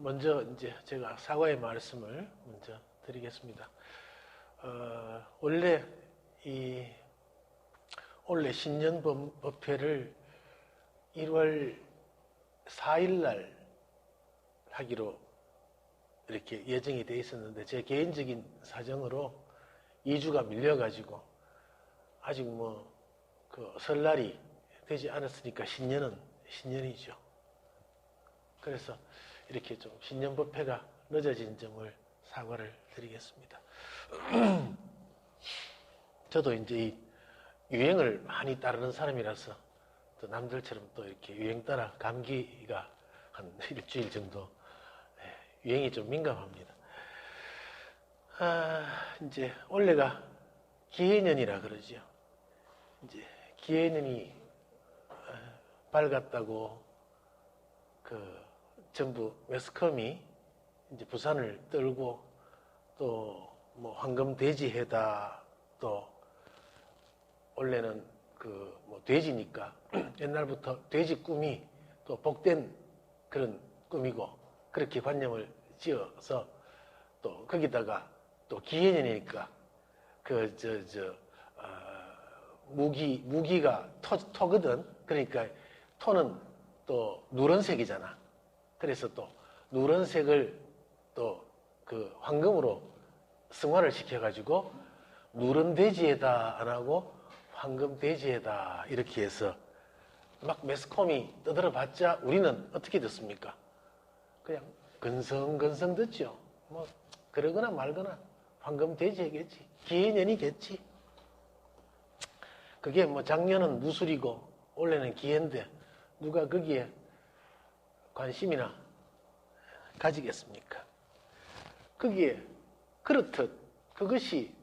먼저 이제 제가 사과의 말씀을 먼저 드리겠습니다. 원래 올해 신년법회를 1월 4일 날 하기로 이렇게 예정이 돼 있었는데 제 개인적인 사정으로 2주가 밀려가지고 아직 그 설날이 되지 않았으니까 신년은 신년이죠. 그래서 이렇게 좀 신년법회가 늦어진 점을 사과를 드리겠습니다. 저도 이제 이 유행을 많이 따르는 사람이라서 또 남들처럼 또 이렇게 유행 따라 감기가 한 일주일 정도 유행이 좀 민감합니다. 이제 올해가 기해년이라 그러죠. 이제 기해년이 밝았다고 전부 매스컴이 이제 부산을 떨고 또 황금돼지해다 또 원래는 돼지니까 옛날부터 돼지 꿈이 또 복된 그런 꿈이고 그렇게 관념을 지어서 또 거기다가 또 기해년이니까 무기가 토거든. 그러니까 토는 또 누런색이잖아. 그래서 또 누런색을 또 황금으로 승화를 시켜가지고 누런돼지에다 안 하고 황금돼지에다 이렇게 해서 막 매스컴이 떠들어봤자 우리는 어떻게 듣습니까? 그냥 건성건성 듣죠. 그러거나 말거나 황금돼지겠지. 기해년이겠지. 그게 작년은 무술이고 올해는 기해인데 누가 거기에 관심이나 가지겠습니까? 거기에 그렇듯 그것이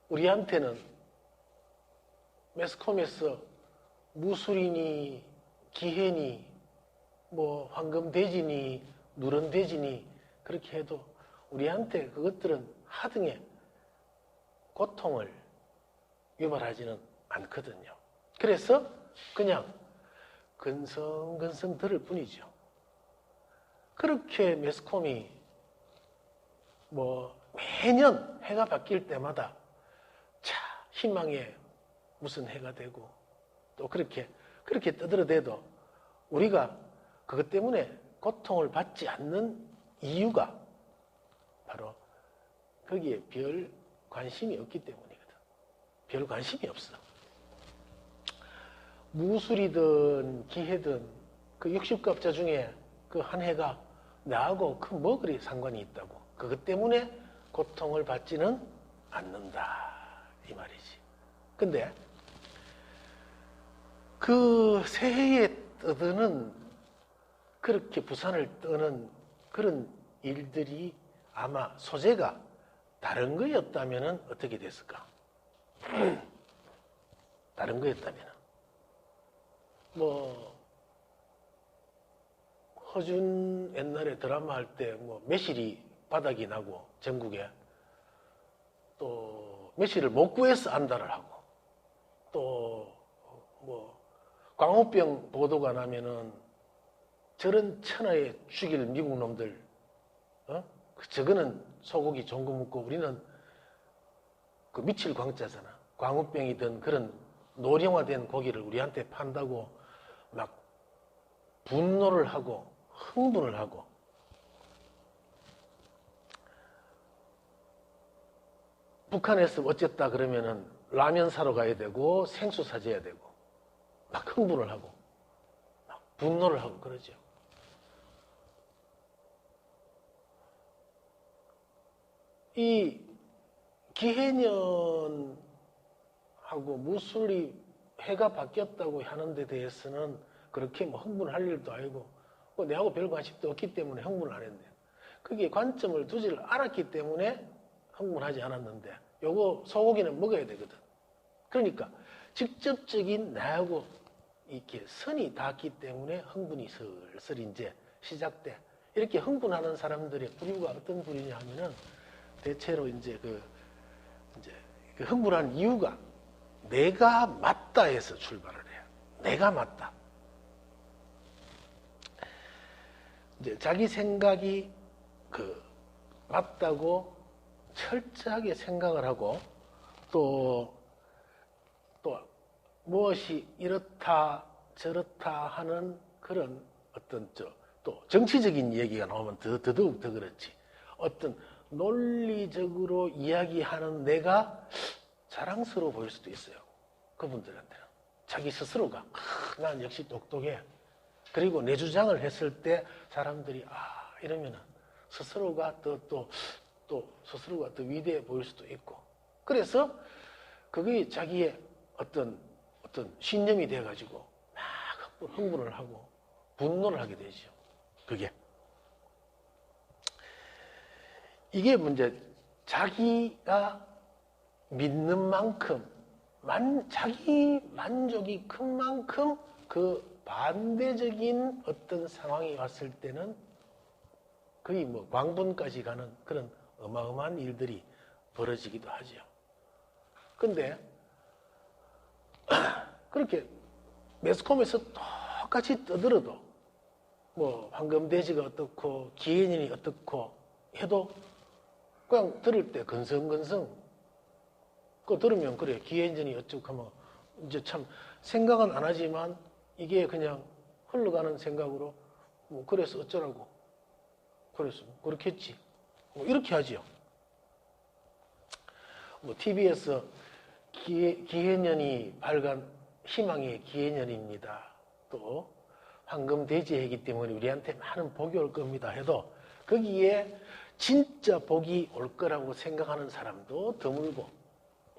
우리한테는 매스컴에서 무술이니 기해니 황금돼지니 누런돼지니 그렇게 해도 우리한테 그것들은 하등의 고통을 유발하지는 않거든요. 그래서 그냥 건성건성 들을 뿐이죠. 그렇게 매스컴이 매년 해가 바뀔 때마다 희망의 무슨 해가 되고 또 그렇게 떠들어대도 우리가 그것 때문에 고통을 받지 않는 이유가 바로 거기에 별 관심이 없기 때문이거든. 별 관심이 없어. 무술이든 기해든 그 60갑자 중에 그 한 해가 나하고 뭐 그리 상관이 있다고. 그것 때문에 고통을 받지는 않는다. 이 말이지. 근데 그 새해에 떠드는 그렇게 부산을 떠는 그런 일들이 아마 소재가 다른 거였다면 어떻게 됐을까? 다른 거였다면 허준 옛날에 드라마 할 때 매실이 바닥이 나고 전국에 또 매실을 못 구해서 안달을 하고 또 광우병 보도가 나면은 저런 천하에 죽일 미국 놈들 저거는 소고기 좋은 거 먹고 우리는 그 미칠 광자잖아. 광우병이든 그런 노령화된 고기를 우리한테 판다고 막 분노를 하고 흥분을 하고 북한에서 어쨌다 그러면은 라면 사러 가야 되고 생수 사줘야 되고 막 흥분을 하고 막 분노를 하고 그러죠. 이 기해년하고 무술이 해가 바뀌었다고 하는 데 대해서는 그렇게 흥분할 일도 아니고 내하고 별 관심도 없기 때문에 흥분을 안 했는데 거기에 관점을 두지를 않았기 때문에 흥분하지 않았는데 요거 소고기는 먹어야 되거든. 그러니까 직접적인 나하고 이렇게 선이 닿았기 때문에 흥분이 슬슬 이제 시작돼. 이렇게 흥분하는 사람들의 부류가 어떤 부류냐 하면은 대체로 이제 그 흥분한 이유가 내가 맞다 해서 출발을 해요. 내가 맞다. 이제 자기 생각이 맞다고 철저하게 생각을 하고 또 무엇이 이렇다 저렇다 하는 그런 어떤 또 정치적인 얘기가 나오면 더더욱 더 그렇지. 어떤 논리적으로 이야기하는 내가 자랑스러워 보일 수도 있어요. 그분들한테는. 자기 스스로가 난 역시 똑똑해. 그리고 내 주장을 했을 때 사람들이 이러면은 스스로가 또 스스로가 더 위대해 보일 수도 있고. 그래서 그게 자기의 어떤 신념이 돼가지고 막 흥분을 하고 분노를 하게 되죠. 이게 문제. 자기가 믿는 만큼 자기 만족이 큰 만큼 그 반대적인 어떤 상황이 왔을 때는 거의 광분까지 가는 그런 어마어마한 일들이 벌어지기도 하죠. 근데 그렇게 매스컴에서 똑같이 떠들어도 황금돼지가 어떻고 기해년이 어떻고 해도 그냥 들을 때 건성건성 그거 들으면 그래 기해년이 어쩌고 하면 이제 참 생각은 안 하지만 이게 그냥 흘러가는 생각으로 그래서 어쩌라고 그래서 그렇겠지 이렇게 하지요. TV에서 기해년이 밝은 희망의 기해년입니다. 또 황금돼지이기 때문에 우리한테 많은 복이 올 겁니다 해도 거기에 진짜 복이 올 거라고 생각하는 사람도 드물고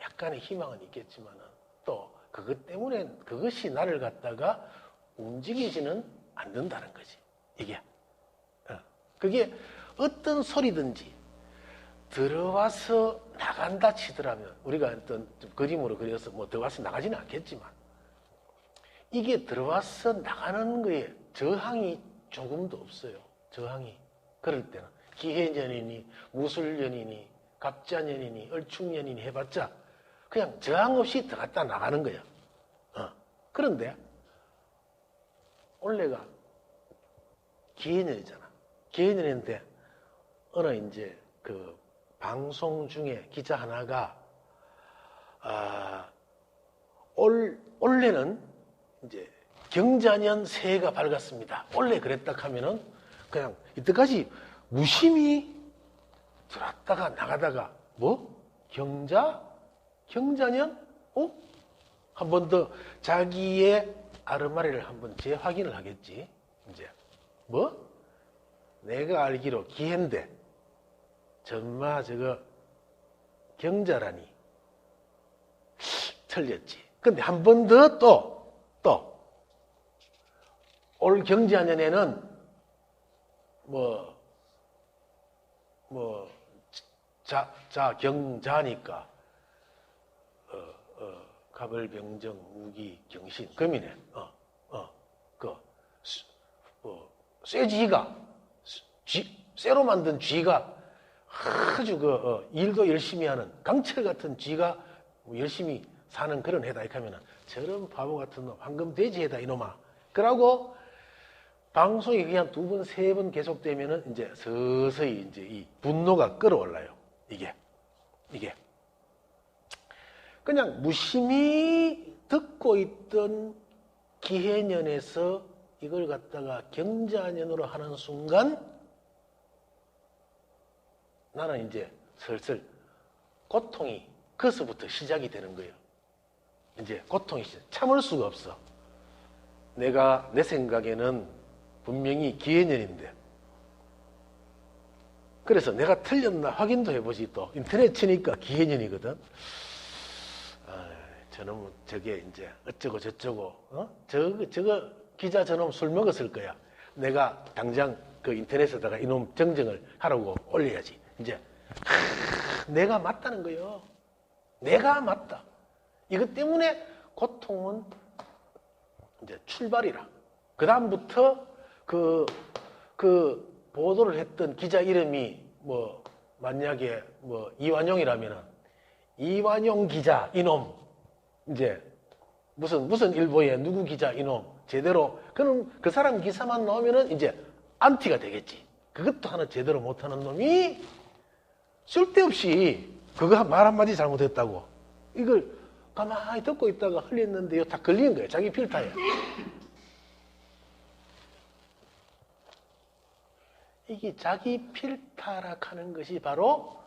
약간의 희망은 있겠지만 또 그것 때문에 그것이 나를 갖다가 움직이지는 않는다는 거지. 이게 그게 어떤 소리든지 들어와서 나간다 치더라면 우리가 어떤 그림으로 그려서 들어와서 나가지는 않겠지만 이게 들어와서 나가는 거에 저항이 조금도 없어요. 저항이. 그럴 때는 기해년이니 무술년이니 갑자년이니 얼축년이니 해봤자 그냥 저항 없이 들어갔다 나가는 거야. 그런데 원래가 기해년이잖아. 기해년인데 어느 이제 방송 중에 기자 하나가 올해는 이제 경자년 새해가 밝았습니다. 원래 그랬다 하면은 그냥 이때까지 무심히 들어왔다가 나가다가 경자년? 한 번 더 자기의 아르마리를 한번 재확인을 하겠지. 이제 내가 알기로 기해인데 전마 저거 경자라니 틀렸지. 근데 한 번 더 올 경자년에는 경자니까 갑을병정 무기 경신 금이네. 쇠로 만든 쥐가 아주 일도 열심히 하는 강철 같은 쥐가 열심히 사는 그런 해다 이렇게 하면은 저런 바보 같은 놈 황금돼지 해다 이놈아. 그러고 방송이 그냥 2번, 3번 계속되면은 이제 서서히 이제 이 분노가 끌어올라요. 이게 그냥 무심히 듣고 있던 기해년에서 이걸 갖다가 경자년으로 하는 순간 나는 이제 슬슬 고통이 거기서부터 시작이 되는 거예요. 이제 고통이 참을 수가 없어. 내 생각에는 분명히 기해년인데 그래서 내가 틀렸나 확인도 해보지. 또 인터넷 치니까 기해년이거든. 저놈 저게 이제 어쩌고 저쩌고 저거 기자 저놈 술 먹었을 거야. 내가 당장 그 인터넷에다가 이놈 정정을 하라고 올려야지. 이제 내가 맞다는 거예요. 내가 맞다. 이것 때문에 고통은 이제 출발이라. 그 다음부터 그 보도를 했던 기자 이름이 만약에 이완용이라면은 이완용 기자 이놈 이제 무슨 일보에 누구 기자 이놈 제대로 그럼 그 사람 기사만 나오면은 이제 안티가 되겠지. 그것도 하나 제대로 못하는 놈이 쓸데없이 그거 말 한마디 잘못했다고 이걸 가만히 듣고 있다가 흘렸는데요, 다 걸리는 거예요. 자기 필터에. 이게 자기 필터라 하는 것이 바로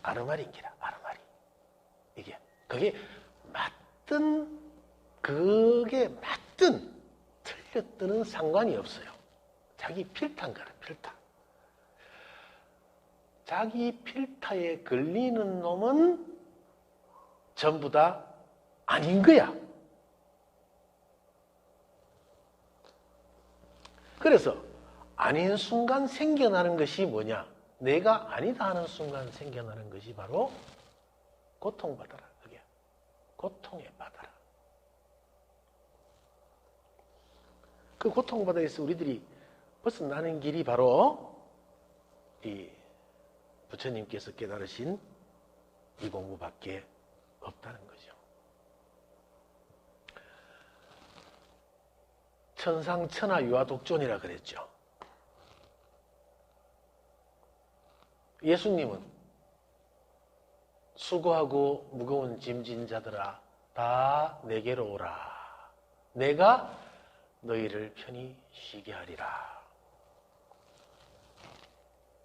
아르마리인기라, 아르마리. 이게 그게 맞든 틀렸든은 상관이 없어요. 자기 필터인 거라, 필터. 자기 필터에 걸리는 놈은 전부 다 아닌 거야. 그래서 아닌 순간 생겨나는 것이 뭐냐? 내가 아니다 하는 순간 생겨나는 것이 바로 고통받아라. 그게 고통의 바다라. 그 고통바다에서 우리들이 벗어나는 길이 바로 이 부처님께서 깨달으신 이 공부밖에 없다는 거죠. 천상천하 유아독존이라 그랬죠. 예수님은 수고하고 무거운 짐진 자들아 다 내게로 오라. 내가 너희를 편히 쉬게 하리라.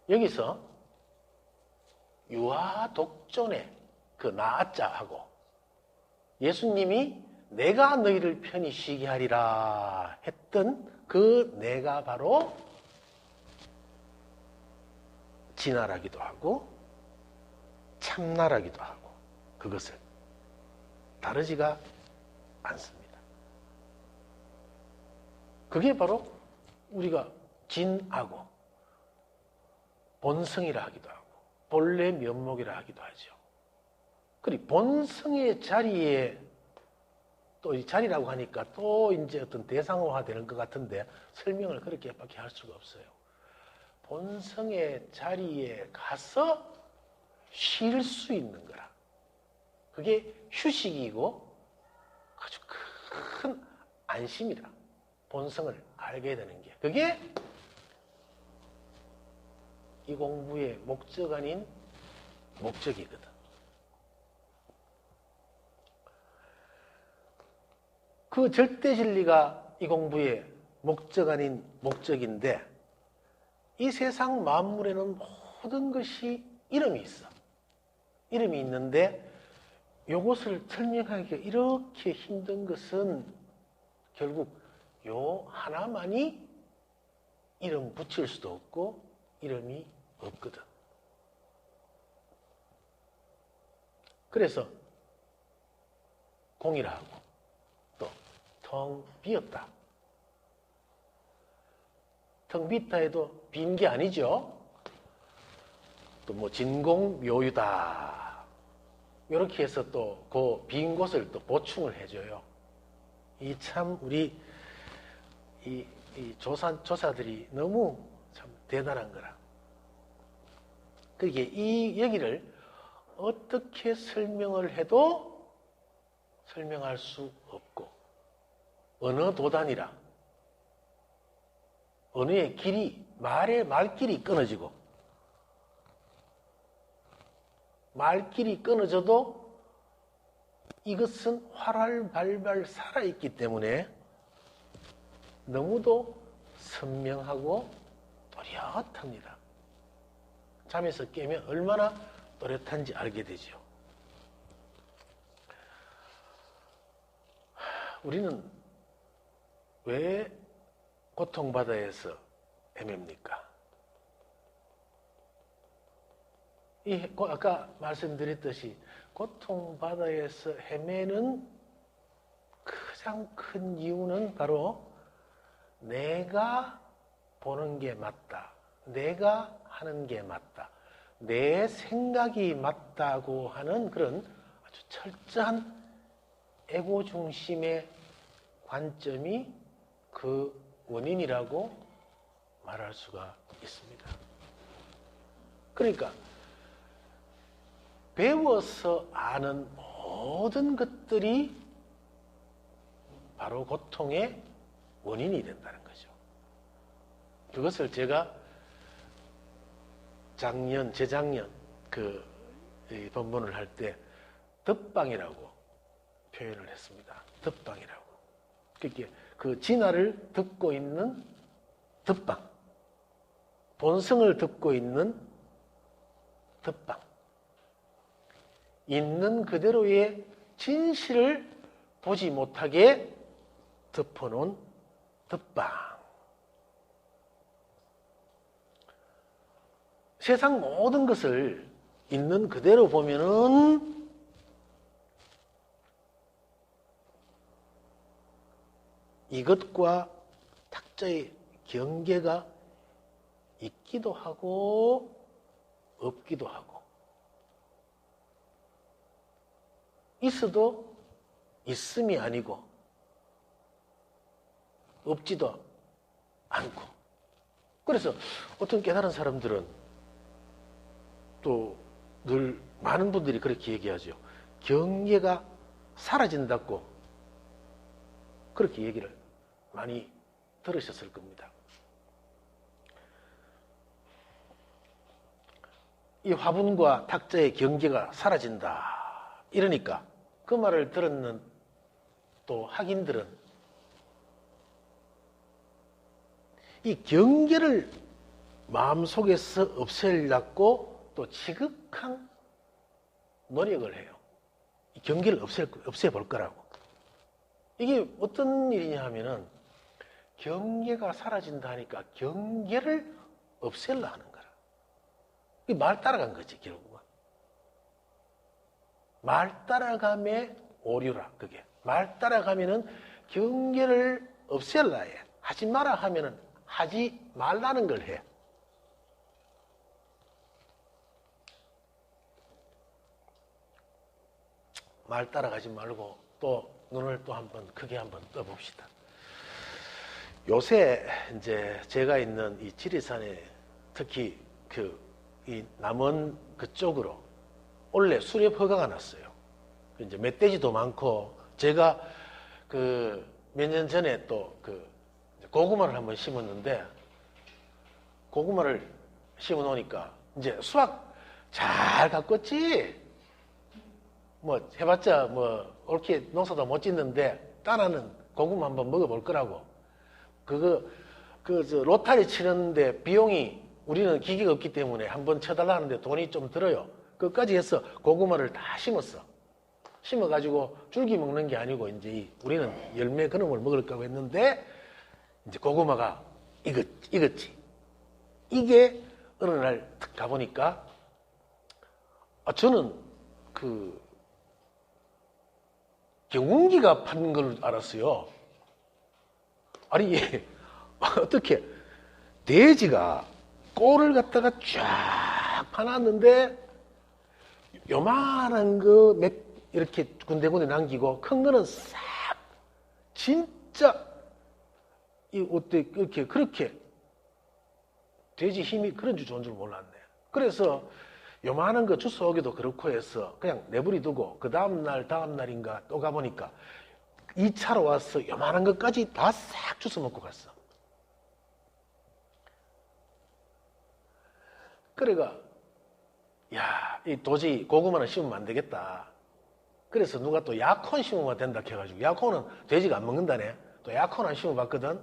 여기서 유아독존의 그 나자하고 예수님이 내가 너희를 편히 쉬게 하리라 했던 그 내가 바로 진화라기도 하고 참나라기도 하고 그것을 다르지가 않습니다. 그게 바로 우리가 진하고 본성이라 하기도 하고 본래 면목이라 하기도 하죠. 그리고 본성의 자리에 또 이 자리라고 하니까 또 이제 어떤 대상화가 되는 것 같은데 설명을 그렇게밖에 할 수가 없어요. 본성의 자리에 가서 쉴 수 있는 거라. 그게 휴식이고 아주 큰 안심이라. 본성을 알게 되는 게. 그게 이 공부의 목적 아닌 목적이거든. 그 절대 진리가 이 공부의 목적 아닌 목적인데 이 세상 만물에는 모든 것이 이름이 있어. 이름이 있는데 이것을 설명하기가 이렇게 힘든 것은 결국 요 하나만이 이름 붙일 수도 없고 이름이 없거든. 그래서 공이라 하고 또 텅 비었다. 텅 비었다 해도 빈 게 아니죠. 또 뭐 진공묘유다. 이렇게 해서 또 그 빈 곳을 또 보충을 해줘요. 이 참 우리 이 조사들이 너무 참 대단한 거라. 그게 이 여기를 어떻게 설명을 해도 설명할 수 없고 언어 도단이라 언어의 길이 말의 말길이 끊어지고 말길이 끊어져도 이것은 활활발발 살아있기 때문에 너무도 선명하고 또렷합니다. 잠에서 깨면 얼마나 또렷한지 알게 되죠. 우리는 왜 고통바다에서 헤맵니까? 아까 말씀드렸듯이 고통바다에서 헤매는 가장 큰 이유는 바로 내가 보는 게 맞다. 내가 하는 게 맞다. 내 생각이 맞다고 하는 그런 아주 철저한 에고 중심의 관점이 그 원인이라고 말할 수가 있습니다. 그러니까 배워서 아는 모든 것들이 바로 고통의 원인이 된다는 거죠. 그것을 제가 재작년 이 본문을 할 때 덕방이라고 표현을 했습니다. 덕방이라고. 그게 그 진화를 듣고 있는 덕방, 본성을 듣고 있는 덕방, 있는 그대로의 진실을 보지 못하게 덮어놓은 덕방. 세상 모든 것을 있는 그대로 보면은 이것과 탁자의 경계가 있기도 하고 없기도 하고, 있어도 있음이 아니고 없지도 않고. 그래서 어떤 깨달은 사람들은 또 늘 많은 분들이 그렇게 얘기하죠. 경계가 사라진다고 그렇게 얘기를 많이 들으셨을 겁니다. 이 화분과 탁자의 경계가 사라진다 이러니까 그 말을 들었는 또 학인들은 이 경계를 마음속에서 없애려고 또 지극한 노력을 해요. 이 경계를 없애볼 거라고. 이게 어떤 일이냐 하면은 경계가 사라진다니까 경계를 없애려 하는 거라. 이게 말 따라간 거지, 결국은. 말 따라감의 오류라, 그게. 말 따라가면은 경계를 없애려 해. 하지 마라 하면은 하지 말라는 걸 해. 말 따라가지 말고 또 눈을 또 한번 크게 한번 떠봅시다. 요새 이제 제가 있는 이 지리산에 특히 이 남원 그쪽으로 원래 수렵 허가가 났어요. 이제 멧돼지도 많고 제가 몇 년 전에 또 고구마를 한번 심었는데 고구마를 심어 놓으니까 이제 수확 잘 가꿨지. 뭐 해봤자 뭐 옳게 농사도 못 짓는데 따라는 고구마 한번 먹어볼 거라고. 저 로타리 치는데 비용이 우리는 기계가 없기 때문에 한번 쳐달라 하는데 돈이 좀 들어요. 그까지 해서 고구마를 다 심었어. 심어가지고 줄기 먹는 게 아니고 이제 우리는 열매 그놈을 먹을까 했는데 이제 고구마가 익었지. 이게 어느 날 가보니까 저는 경운기가 판 걸 알았어요. 아니, 어떻게 돼지가 꼴을 갖다가 쫙 파놨는데 요만한 거 이렇게 군데군데 남기고 큰 거는 싹 진짜 어때 그렇게 돼지 힘이 그런 줄 좋은 줄 몰랐네. 그래서 요만한 거 주워 오기도 그렇고 해서 그냥 내버려 두고 그 다음날인가 또 가보니까 2차로 와서 요만한 것까지 다 싹 주워 먹고 갔어. 그래가 이 도저히 고구마는 심으면 안 되겠다. 그래서 누가 또 약혼 심으면 된다 해가지고 약혼은 돼지가 안 먹는다네. 또 약혼 안 심어봤거든.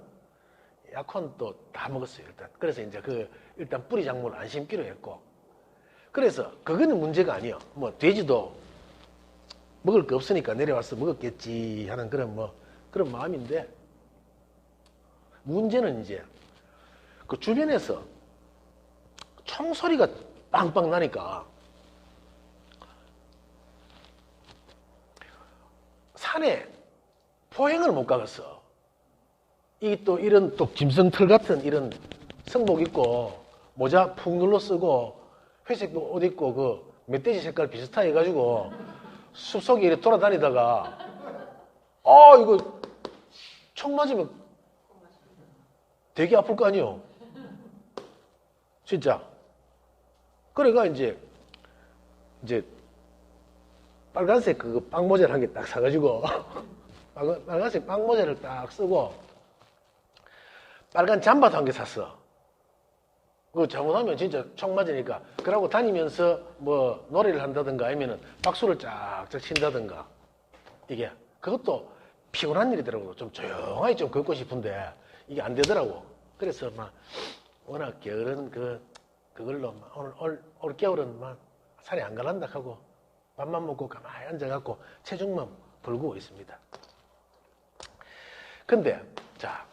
약혼 또 다 먹었어요 일단. 그래서 이제 일단 뿌리 작물을 안 심기로 했고. 그래서 그거는 문제가 아니에요. 뭐 돼지도 먹을 거 없으니까 내려와서 먹었겠지 하는 그런 마음인데, 문제는 이제 그 주변에서 총소리가 빵빵 나니까 산에 포행을 못 가겠어. 이런 또 짐승털 같은 이런 성복 입고 모자 푹 눌러 쓰고 회색도 옷 입고 멧돼지 색깔 비슷하게 해가지고 숲속에 이렇게 돌아다니다가 이거 총 맞으면 되게 아플 거 아니에요. 진짜. 그래가 이제 빨간색 빵모자를 한 개 딱 사가지고 빨간색 빵모자를 딱 쓰고 빨간 잠바도 한 개 샀어. 그거 잘못하면 진짜 총 맞으니까. 그러고 다니면서 뭐 노래를 한다든가 아니면은 박수를 쫙쫙 친다든가. 이게 그것도 피곤한 일이더라고. 좀 조용하게 좀 걷고 싶은데 이게 안 되더라고. 그래서 막 워낙 게으른 그걸로 막 올 겨울은 막 산에 안 갈란다 하고 밥만 먹고 가만히 앉아갖고 체중만 불고 있습니다. 근데 자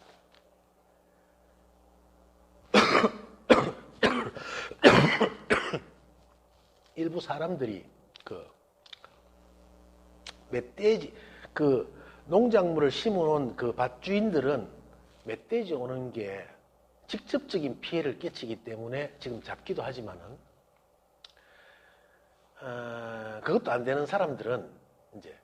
일부 사람들이 멧돼지 농작물을 심어놓은 그 밭주인들은 멧돼지 오는 게 직접적인 피해를 끼치기 때문에 지금 잡기도 하지만은 그것도 안 되는 사람들은 이제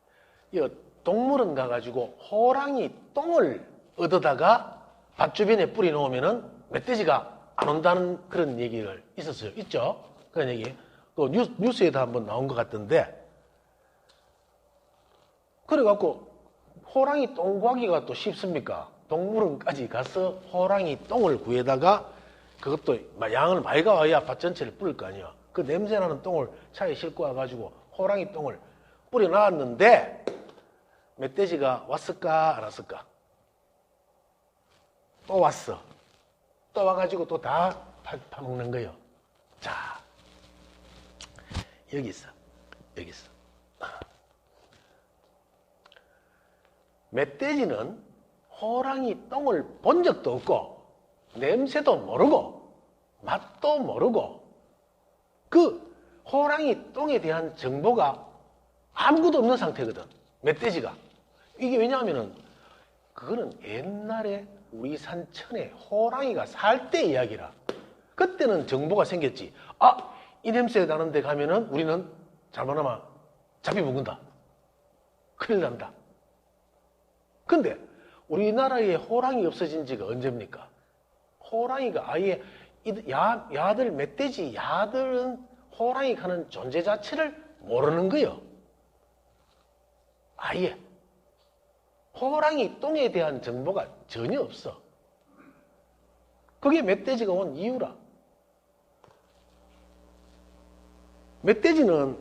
이 동물원 가가지고 호랑이 똥을 얻어다가 밭 주변에 뿌리 놓으면은 멧돼지가 안 온다는 그런 얘기를 있었어요. 있죠? 그런 얘기. 또 뉴스에도 한번 나온 것 같던데. 그래갖고 호랑이 똥 구하기가 또 쉽습니까? 동물원까지 가서 호랑이 똥을 구해다가 그것도 양을 많이 가와야 밭 전체를 뿌릴 거 아니야. 그 냄새나는 똥을 차에 싣고 와가지고 호랑이 똥을 뿌려놨는데 멧돼지가 왔을까 안 왔을까? 또 왔어. 또 와가지고 또 다 파먹는 거예요. 자, 여기 있어. 여기 있어. 멧돼지는 호랑이 똥을 본 적도 없고 냄새도 모르고 맛도 모르고 그 호랑이 똥에 대한 정보가 아무것도 없는 상태거든. 멧돼지가. 이게 왜냐하면은 그거는 옛날에 우리 산천에 호랑이가 살 때 이야기라. 그때는 정보가 생겼지. 아, 이 냄새 나는 데 가면은 우리는 잘못하면 잡히 먹는다. 큰일 난다. 근데 우리나라에 호랑이 없어진 지가 언제입니까? 호랑이가 아예 야들 멧돼지 야들은 호랑이 가는 존재 자체를 모르는 거예요. 아예 호랑이 똥에 대한 정보가 전혀 없어. 그게 멧돼지가 온 이유라. 멧돼지는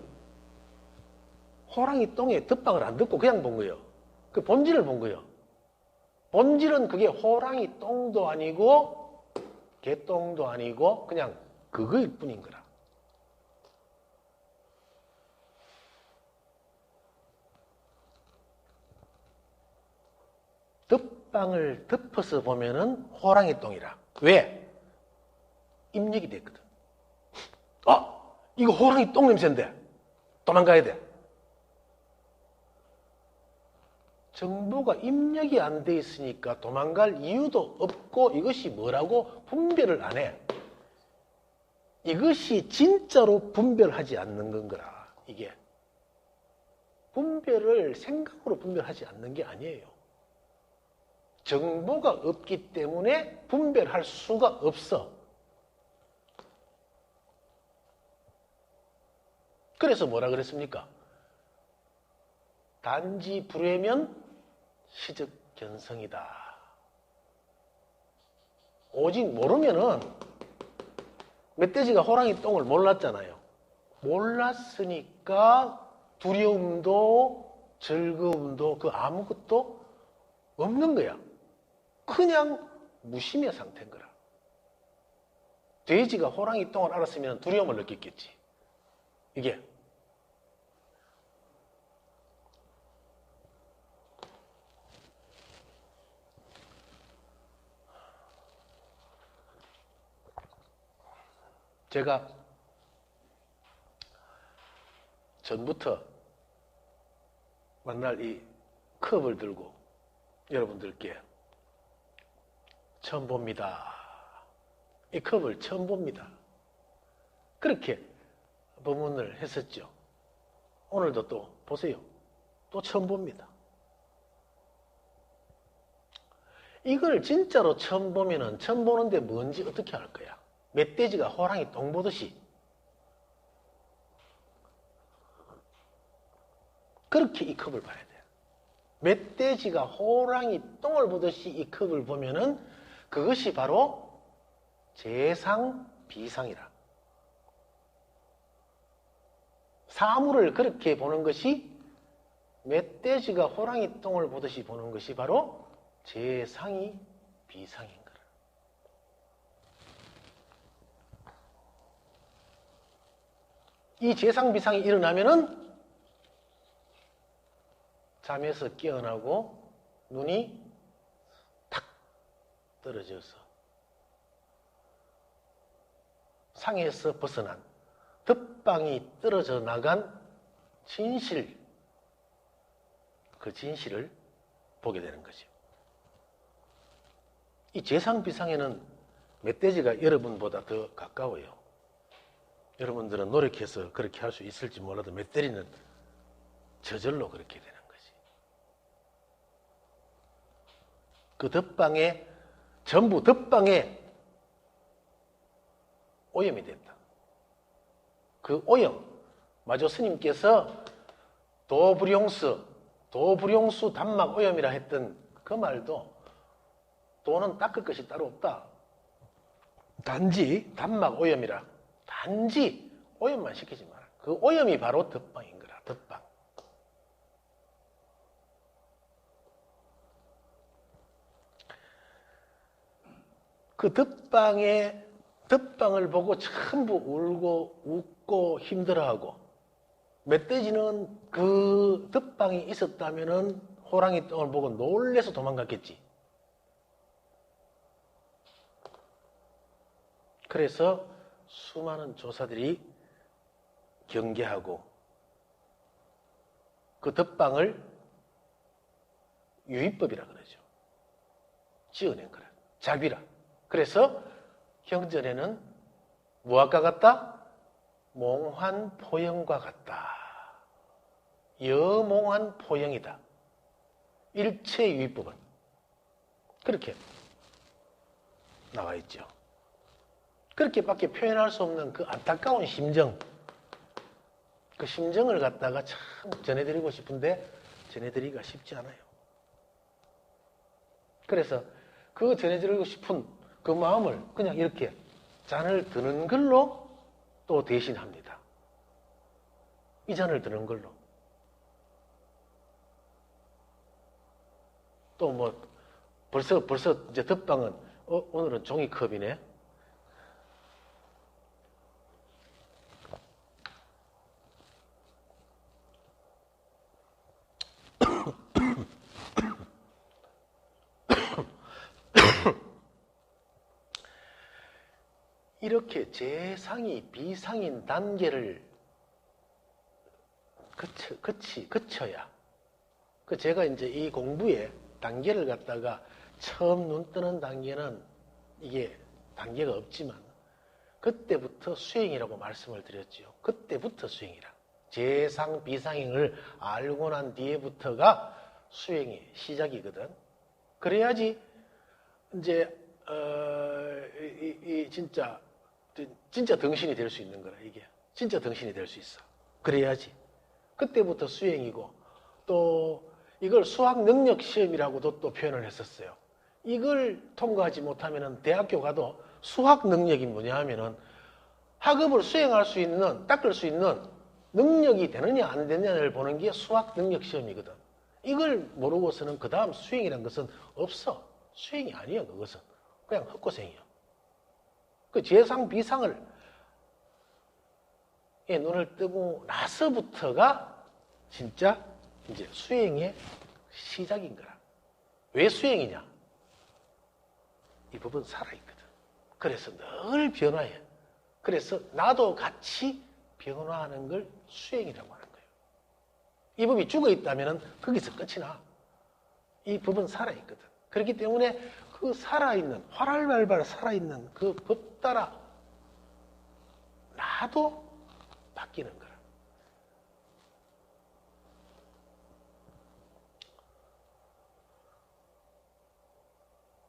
호랑이 똥에 덮박을 안 듣고 그냥 본 거예요. 그 본질을 본 거예요. 본질은 그게 호랑이 똥도 아니고 개똥도 아니고 그냥 그거일 뿐인 거라. 덮방을 덮어서 보면은 호랑이 똥이라. 왜? 입력이 됐거든. 이거 호랑이 똥 냄새인데 도망가야 돼. 정보가 입력이 안 돼 있으니까 도망갈 이유도 없고 이것이 뭐라고 분별을 안 해. 이것이 진짜로 분별하지 않는 건 거라. 이게 분별을 생각으로 분별하지 않는 게 아니에요. 정보가 없기 때문에 분별할 수가 없어. 그래서 뭐라 그랬습니까? 단지 불회면 시적견성이다. 오직 모르면은 멧돼지가 호랑이 똥을 몰랐잖아요. 몰랐으니까 두려움도 즐거움도 그 아무것도 없는 거야. 그냥 무심의 상태인 거라. 돼지가 호랑이 똥을 알았으면 두려움을 느꼈겠지. 이게 제가 전부터 만날 이 컵을 들고 여러분들께 처음 봅니다. 이 컵을 처음 봅니다. 그렇게 법문을 했었죠. 오늘도 또 보세요. 또 처음 봅니다. 이걸 진짜로 처음 보면은 처음 보는데 뭔지 어떻게 할 거야? 멧돼지가 호랑이 똥 보듯이 그렇게 이 컵을 봐야 돼. 멧돼지가 호랑이 똥을 보듯이 이 컵을 보면은 그것이 바로 재상 비상이라. 사물을 그렇게 보는 것이 멧돼지가 호랑이 똥을 보듯이 보는 것이 바로 재상이 비상인 거라. 이 재상 비상이 일어나면은 잠에서 깨어나고 눈이 탁 떨어져서 상에서 벗어난 덧방이 떨어져 나간 진실, 그 진실을 보게 되는 거죠. 이 재상 비상에는 멧돼지가 여러분보다 더 가까워요. 여러분들은 노력해서 그렇게 할 수 있을지 몰라도 멧돼지는 저절로 그렇게 되는 거지. 그 덧방에 전부 덧방에 오염이 됐다. 그 오염, 마조 스님께서 도불용수 단막 오염이라 했던 그 말도 도는 닦을 것이 따로 없다. 단지 단막 오염이라. 단지 오염만 시키지 마라. 그 오염이 바로 덧방인 거라. 덧방. 그 덧방을 보고 전부 울고 웃고 힘들어하고, 멧돼지는 그 덧방이 있었다면은 호랑이 똥을 보고 놀래서 도망갔겠지. 그래서 수많은 조사들이 경계하고 그 덧방을 유의법이라 그러죠. 지어낸 거라. 자비라. 그래서 경전에는 무엇과 같다? 몽환포영과 같다. 여몽환포영이다. 일체유의법은 그렇게 나와 있죠. 그렇게밖에 표현할 수 없는 그 안타까운 심정, 그 심정을 갖다가 참 전해드리고 싶은데 전해드리기가 쉽지 않아요. 그래서 그 전해드리고 싶은 그 마음을 그냥 이렇게 잔을 드는 걸로 또 대신합니다. 이 잔을 드는 걸로. 또 뭐 벌써 이제 덧방은 오늘은 종이컵이네. 이렇게 재상이 비상인 단계를 거쳐야, 그 제가 이제 이 공부에 단계를 갖다가 처음 눈 뜨는 단계는 이게 단계가 없지만 그때부터 수행이라고 말씀을 드렸죠. 그때부터 수행이라. 재상 비상을 알고 난 뒤에부터가 수행의 시작이거든. 그래야지 이제 진짜 덩신이 될 수 있는 거라. 이게 진짜 덩신이 될 수 있어. 그래야지. 그때부터 수행이고, 또 이걸 수학 능력 시험이라고도 또 표현을 했었어요. 이걸 통과하지 못하면은 대학교 가도 수학 능력이 뭐냐 하면은 학업을 수행할 수 있는, 닦을 수 있는 능력이 되느냐 안 되느냐를 보는 게 수학 능력 시험이거든. 이걸 모르고서는 그 다음 수행이라는 것은 없어. 수행이 아니에요. 그것은 그냥 헛고생이에요. 그 재상 비상을 눈을 뜨고 나서부터가 진짜 이제 수행의 시작인 거라. 왜 수행이냐? 이 법은 살아있거든. 그래서 늘 변화해. 그래서 나도 같이 변화하는 걸 수행이라고 하는 거예요. 이 법이 죽어 있다면 거기서 끝이 나. 이 법은 살아있거든. 그렇기 때문에 그 살아있는, 활활발발 살아있는 그 법 따라 나도 바뀌는 거라.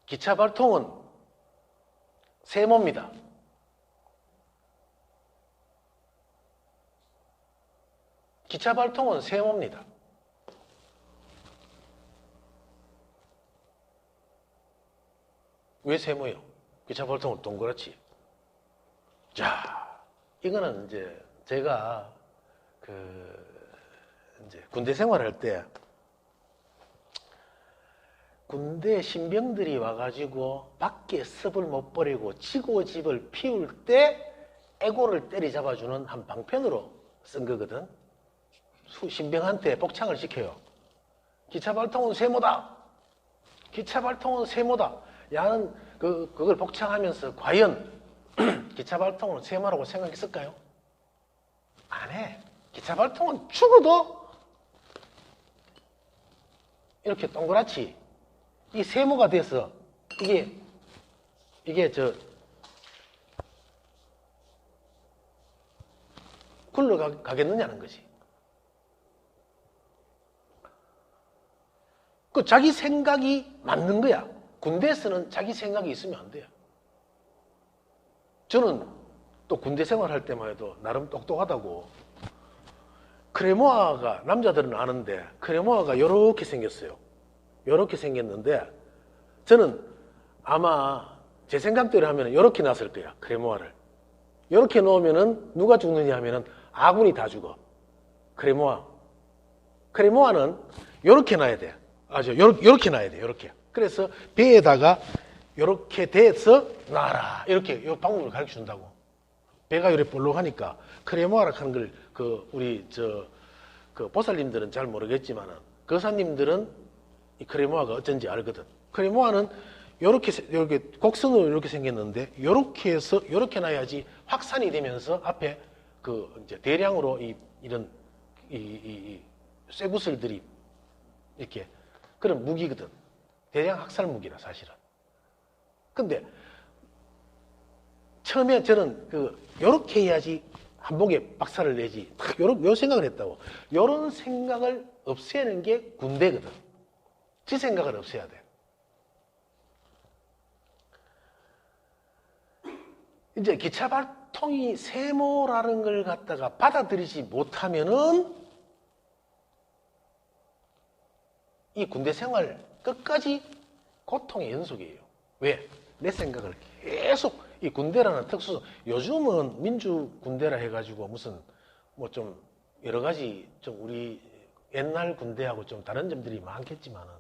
기차 발통은 세모입니다. 기차 발통은 세모입니다. 왜 세모예요? 기차 발통은 동그랗지. 자, 이거는 이제 제가 이제 군대 생활할 때 군대 신병들이 와가지고 밖에 습을 못 버리고 지고집을 피울 때 애고를 때리잡아주는 한 방편으로 쓴 거거든. 신병한테 복창을 시켜요. 기차발통은 세모다. 기차발통은 세모다. 야는 그걸 복창하면서 과연 기차발통은 세모라고 생각했을까요? 안 해. 기차발통은 죽어도 이렇게 동그랗지 이 세모가 돼서 이게 굴러가겠느냐는 거지. 그 자기 생각이 맞는 거야. 군대에서는 자기 생각이 있으면 안 돼요. 저는 또 군대 생활할 때만 해도 나름 똑똑하다고. 크레모아가 남자들은 아는데 크레모아가 이렇게 생겼어요. 이렇게 생겼는데 저는 아마 제 생각대로 하면 이렇게 놨을 거야. 크레모아를. 이렇게 놓으면은 누가 죽느냐 하면은 아군이 다 죽어. 크레모아는 이렇게 놔야 돼. 요렇게 놔야 돼. 요렇게. 그래서 배에다가 요렇게 대서 놔라. 이렇게 요 방법을 가르쳐 준다고. 배가 요렇게 볼록하니까 크레모아라 하는 걸 우리 보살님들은 잘 모르겠지만은 거사님들은 이 크레모아가 어쩐지 알거든. 크레모아는 요렇게 곡선으로 이렇게 생겼는데 요렇게 해서 요렇게 놔야지 확산이 되면서 앞에 이제 대량으로 이런 쇠구슬들이 이렇게 그런 무기거든. 대량 학살 무기라 사실은. 근데 처음에 저는 요렇게 해야지 한복에 박살을 내지. 요 생각을 했다고. 요런 생각을 없애는 게 군대거든. 지 생각을 없애야 돼. 이제 기차발통이 세모라는 걸 갖다가 받아들이지 못하면은 이 군대 생활 끝까지 고통의 연속이에요. 왜? 내 생각을 계속 이 군대라는 특수 요즘은 민주 군대라 해가지고 무슨 뭐 좀 여러 가지 좀 우리 옛날 군대하고 좀 다른 점들이 많겠지만은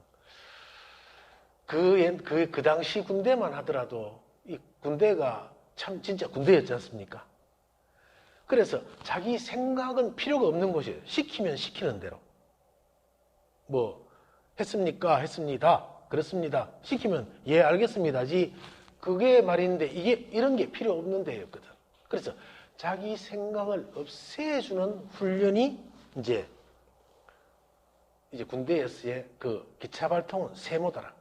그 당시 군대만 하더라도 이 군대가 참 진짜 군대였지 않습니까? 그래서 자기 생각은 필요가 없는 것이에요. 시키면 시키는 대로. 뭐 했습니까? 했습니다. 그렇습니다. 시키면 예 알겠습니다지. 그게 말인데 이런 게 필요 없는 데였거든. 그래서 자기 생각을 없애주는 훈련이 이제 군대에서의 기차발통은 세모더라.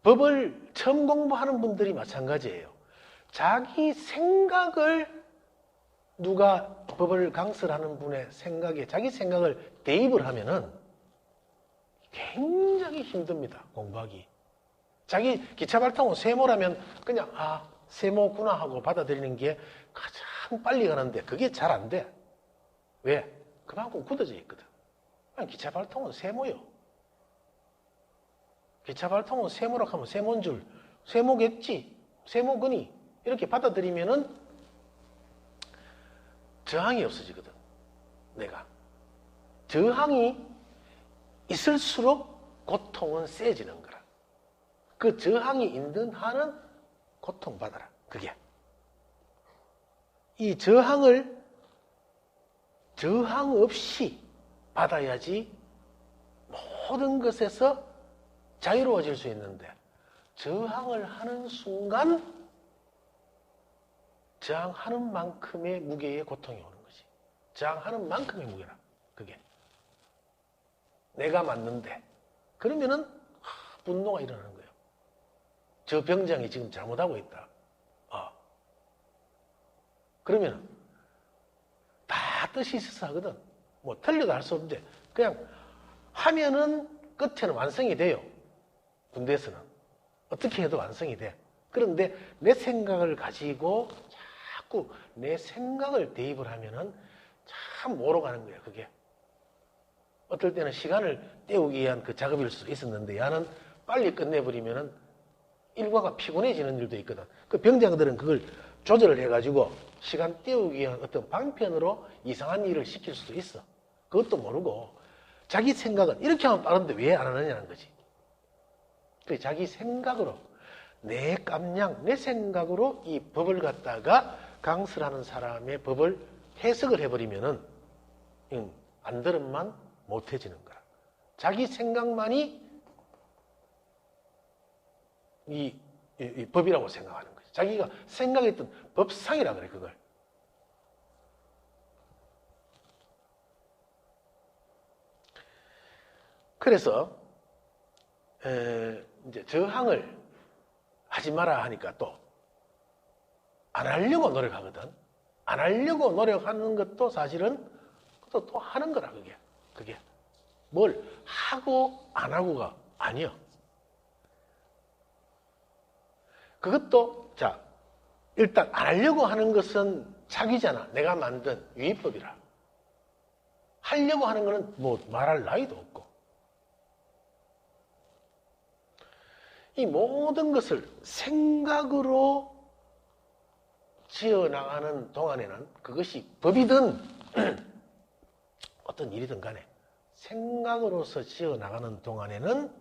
법을 처음 공부하는 분들이 마찬가지예요. 자기 생각을 누가 법을 강설하는 분의 생각에 자기 생각을 대입을 하면은 굉장히 힘듭니다. 공부하기. 자기 기차발통은 세모라면 그냥 세모구나 하고 받아들이는 게 가장 빨리 가는데 그게 잘 안 돼. 왜? 그만큼 굳어져 있거든. 기차발통은 세모요. 기차발통은 세모라고 하면 세모인 줄, 세모겠지, 세모근이 이렇게 받아들이면은 저항이 없어지거든. 내가. 저항이 있을수록 고통은 세지는 거라. 그 저항이 있는 한은 고통받아라. 그게. 이 저항을 저항 없이 받아야지 모든 것에서 자유로워질 수 있는데 저항을 하는 순간 저항하는 만큼의 무게의 고통이 오는 거지. 저항하는 만큼의 무게라. 그게. 내가 맞는데. 그러면은 분노가 일어나는 거예요. 저 병장이 지금 잘못하고 있다. 그러면은 다 뜻이 있어서 하거든. 뭐 틀려도 할 수 없는데 그냥 하면은 끝에는 완성이 돼요. 군대에서는. 어떻게 해도 완성이 돼. 그런데 내 생각을 가지고 자꾸 내 생각을 대입을 하면은 참 오로 가는 거야, 그게. 어떨 때는 시간을 때우기 위한 그 작업일 수 있었는데, 야는 빨리 끝내버리면은 일과가 피곤해지는 일도 있거든. 그 병장들은 그걸 조절을 해가지고 시간 때우기 위한 어떤 방편으로 이상한 일을 시킬 수도 있어. 그것도 모르고 자기 생각은 이렇게 하면 빠른데 왜 안 하느냐는 거지. 그 자기 생각으로 내 깜냥, 내 생각으로 이 법을 갖다가 강설하는 사람의 법을 해석을 해버리면은 안 들은만 못해지는 거야. 자기 생각만이 이 법이라고 생각하는 거지. 자기가 생각했던 법상이라 그래, 그걸. 그래서 이제 저항을 하지 마라 하니까 또 안 하려고 노력하거든. 안 하려고 노력하는 것도 사실은 또 하는 거라, 그게. 뭘 하고 안 하고가 아니야. 그것도, 자, 일단 안 하려고 하는 것은 자기잖아. 내가 만든 유의법이라. 하려고 하는 거는 뭐 말할 나위도 없고. 이 모든 것을 생각으로 지어나가는 동안에는 그것이 법이든 어떤 일이든 간에 생각으로서 지어나가는 동안에는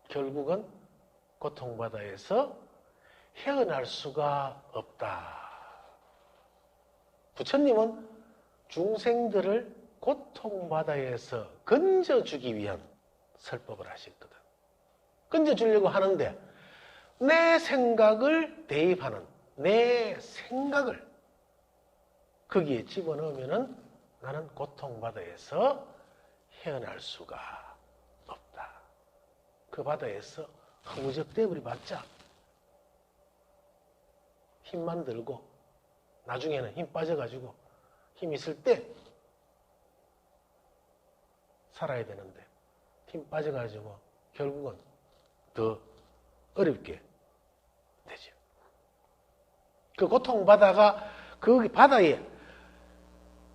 결국은 고통바다에서 헤어날 수가 없다. 부처님은 중생들을 고통바다에서 건져주기 위한 설법을 하셨거든. 건져주려고 하는데 내 생각을 대입하는 내 생각을 거기에 집어넣으면은 나는 고통바다에서 헤어날 수가 없다. 그 바다에서 허우적대 버려봤자 힘만 들고 나중에는 힘 빠져가지고 힘 있을 때 살아야 되는데 힘 빠져가지고 결국은 더 어렵게 되죠. 그 고통바다가 그 바다에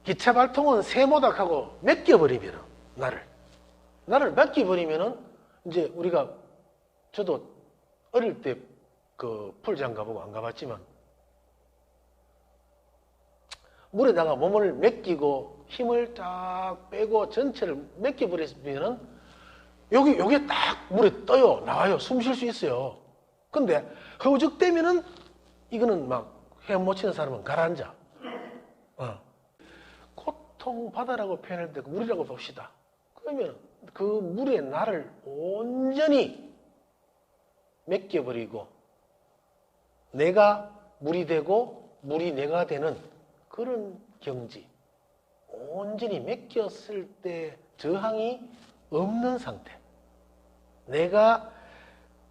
기차 발통은 세모닥하고 맡겨버리면 나를 맡겨버리면은 이제 우리가 저도 어릴 때 그 풀장 가보고 안 가봤지만 물에다가 몸을 맡기고 힘을 딱 빼고 전체를 맡겨버렸으면은 요게 딱 물에 떠요. 나와요. 숨 쉴 수 있어요. 근데 허우적대면은 이거는 막 헤엄 못 치는 사람은 가라앉아. 고통바다라고 표현할 때 그 물이라고 봅시다. 그러면 그 물에 나를 온전히 맡겨버리고 내가 물이 되고 물이 내가 되는 그런 경지. 온전히 맡겼을 때 저항이 없는 상태. 내가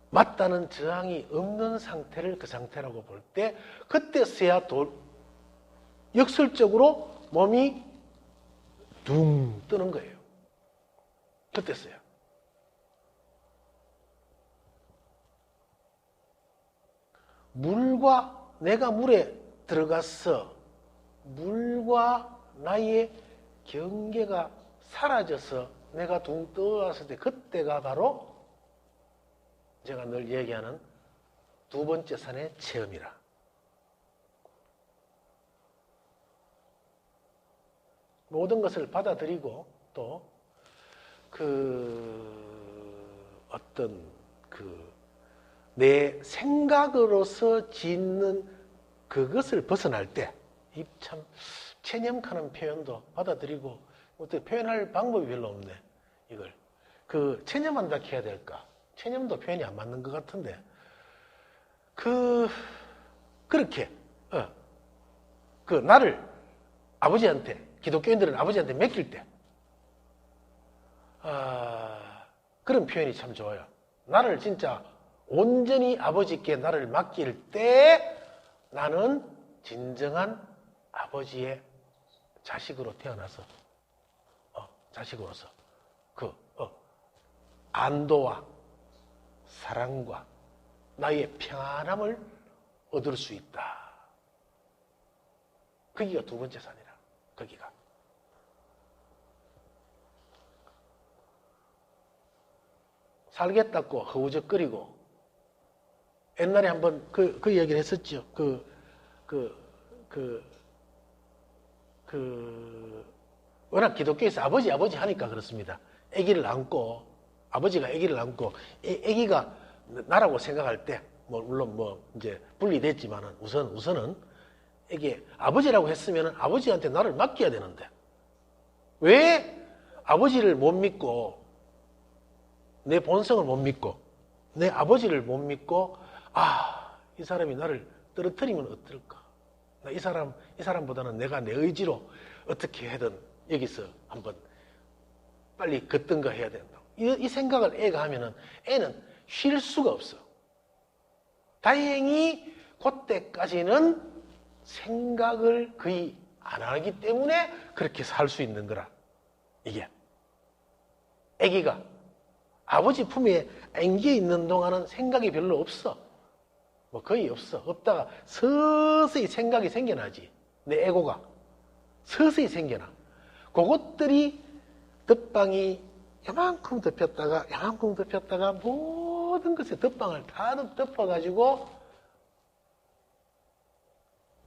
맞다는 저항이 없는 상태를 그 상태라고 볼 때 그때서야 역설적으로 몸이 둥 뜨는 거예요. 그때서야. 물과 내가 물에 들어가서 물과 나의 경계가 사라져서 내가 둥 떠왔을 때 그때가 바로 제가 늘 얘기하는 두 번째 산의 체험이라. 모든 것을 받아들이고 또 어떤 내 생각으로서 짓는 그것을 벗어날 때 이 참 체념하는 표현도 받아들이고 어떻게 표현할 방법이 별로 없네. 이걸 체념한다 해야 될까? 체념도 표현이 안 맞는 것 같은데 그렇게 나를 아버지한테 기독교인들은 아버지한테 맡길 때 그런 표현이 참 좋아요. 나를 진짜 온전히 아버지께 나를 맡길 때 나는 진정한 아버지의 자식으로 태어나서 자식으로서 안도와 사랑과 나의 평안함을 얻을 수 있다. 거기가 두 번째 산이라. 거기가. 살겠다고 허우적거리고 옛날에 한번 그 이야기를 했었죠. 워낙 기독교에서 아버지 하니까 그렇습니다. 아기를 안고, 아버지가 아기를 안고, 아기가 나라고 생각할 때, 물론 이제 분리됐지만은 우선은 이게 아버지라고 했으면 아버지한테 나를 맡겨야 되는데, 왜 아버지를 못 믿고, 내 본성을 못 믿고, 내 아버지를 못 믿고, 이 사람이 나를 떨어뜨리면 어떨까? 이 사람보다는 내가 내 의지로 어떻게 하든 여기서 한번 빨리 걷든가 해야 된다. 이 생각을 애가 하면은 애는 쉴 수가 없어. 다행히 그때까지는 생각을 거의 안 하기 때문에 그렇게 살 수 있는 거라. 이게. 애기가 아버지 품에 안겨 있는 동안은 생각이 별로 없어. 거의 없어. 없다가 서서히 생각이 생겨나지. 내 에고가. 서서히 생겨나. 그것들이 덧방이 요만큼 덮였다가 모든 것에 덧방을 다 덮어가지고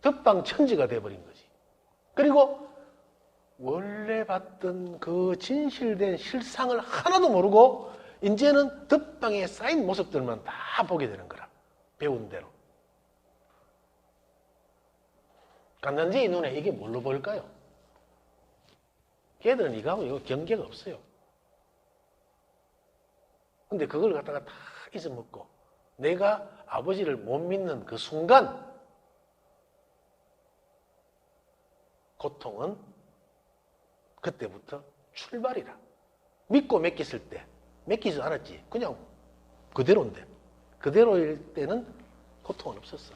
덧방 천지가 돼버린 거지. 그리고 원래 봤던 그 진실된 실상을 하나도 모르고 이제는 덧방에 쌓인 모습들만 다 보게 되는 거라. 배운 대로. 간난제의 눈에 이게 뭘로 보일까요? 걔들은 이거하고 이거 경계가 없어요. 근데 그걸 갖다가 다 잊어먹고 내가 아버지를 못 믿는 그 순간 고통은 그때부터 출발이라. 믿고 맡겼을 때 맡기지 않았지. 그냥 그대로인데. 그대로일 때는 고통은 없었어.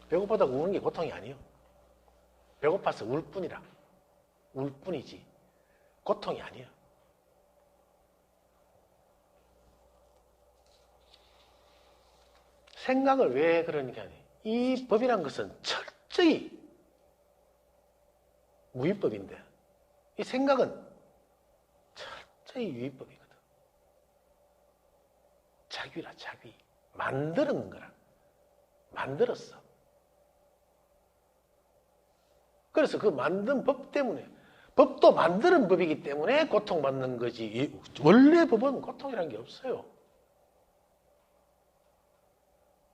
배고파다고 우는 게 고통이 아니에요. 배고파서 울 뿐이라. 울 뿐이지. 고통이 아니에요. 생각을 왜 그러니까 이 법이란 것은 철저히 무위법인데 이 생각은 철저히 유위법이거든. 자귀라 자귀. 만드는 거라. 만들었어. 그래서 그 만든 법 때문에 법도 만드는 법이기 때문에 고통받는 거지. 원래 법은 고통이라는 게 없어요.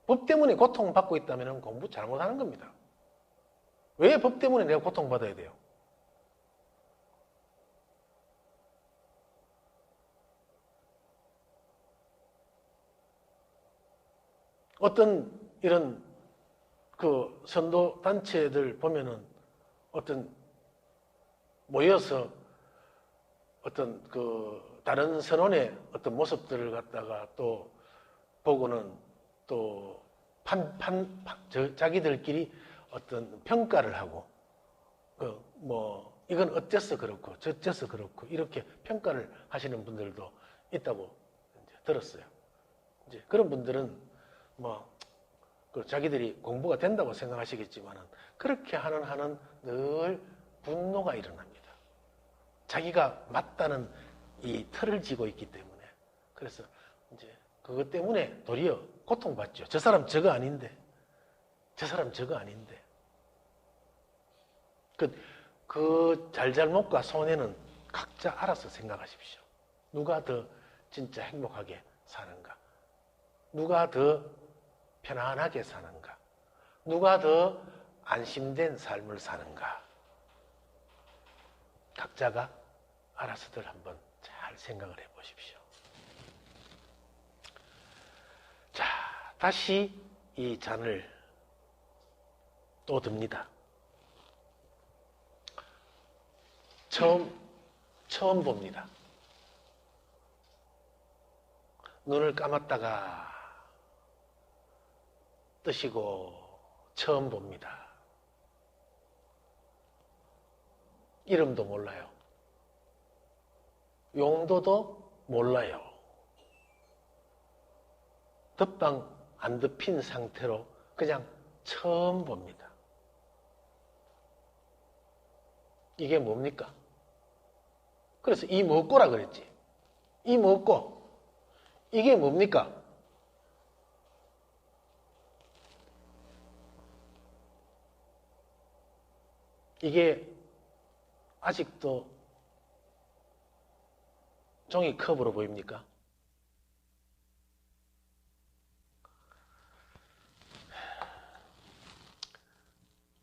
법 때문에 고통받고 있다면 공부 잘못하는 겁니다. 왜 법 때문에 내가 고통받아야 돼요? 어떤 이런 그 선도 단체들 보면은 어떤 모여서 어떤 그 다른 선원의 어떤 모습들을 갖다가 또 보고는 또 자기들끼리 어떤 평가를 하고 이건 어째서 그렇고 저째서 그렇고 이렇게 평가를 하시는 분들도 있다고 이제 들었어요. 이제 그런 분들은 자기들이 공부가 된다고 생각하시겠지만은 그렇게 하는 한은 늘 분노가 일어납니다. 자기가 맞다는 이 틀을 지고 있기 때문에. 그래서 이제 그것 때문에 도리어 고통받죠. 저 사람 저거 아닌데. 저 사람 저거 아닌데. 그 잘잘못과 손해는 각자 알아서 생각하십시오. 누가 더 진짜 행복하게 사는가? 누가 더 편안하게 사는가? 누가 더 안심된 삶을 사는가? 각자가 알아서들 한번 잘 생각을 해보십시오. 자, 다시 이 잔을 또 듭니다. 처음 봅니다. 눈을 감았다가 뜨시고 처음 봅니다. 이름도 몰라요. 용도도 몰라요. 덧방 안 덮인 상태로 그냥 처음 봅니다. 이게 뭡니까? 그래서 이 먹고라 그랬지. 이 먹고 이게 뭡니까? 이게 아직도 종이컵으로 보입니까?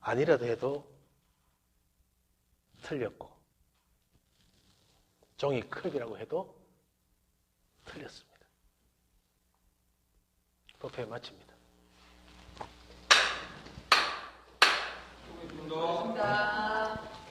아니라도 해도 틀렸고 종이컵이라고 해도 틀렸습니다. 도표에 마칩니다. 수고하셨습니다.